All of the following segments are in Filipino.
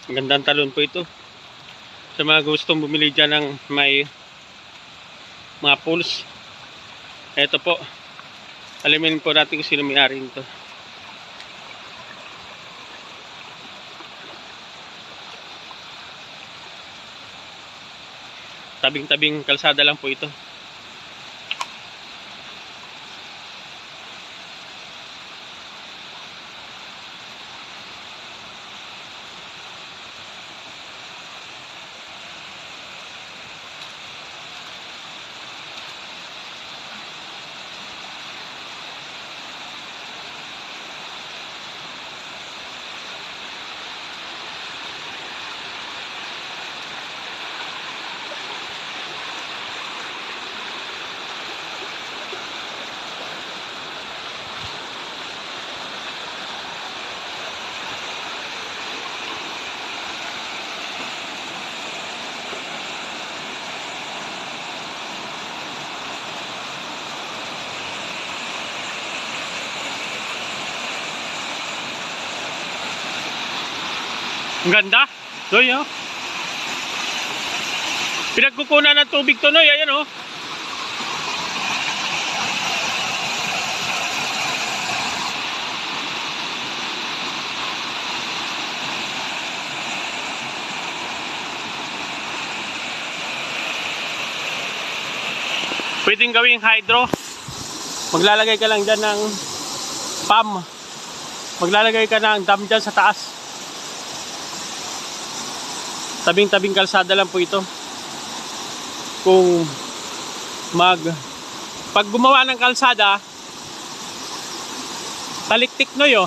Gandang talon po ito. Sa mga gustong bumili dyan ng may mga pools. Ito po. Alamin po natin kung sino may-ari nito. Tabing-tabing kalsada lang po ito. Ang ganda. Noy, oh. Pinagkukunan ng tubig to, Noy. Ayan, oh. Pwedeng gawing hydro. Maglalagay ka lang dyan ng pump. Maglalagay ka ng dam dyan sa taas. Tabing-tabing kalsada lang po ito. Kung pag gumawa ng kalsada, taliktik, Noy, oh.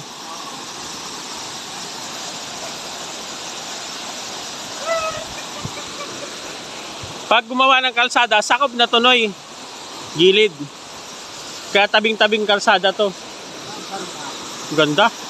Pag gumawa ng kalsada, sakop na to, Noy. Gilid. Kaya tabing-tabing kalsada to. Ganda.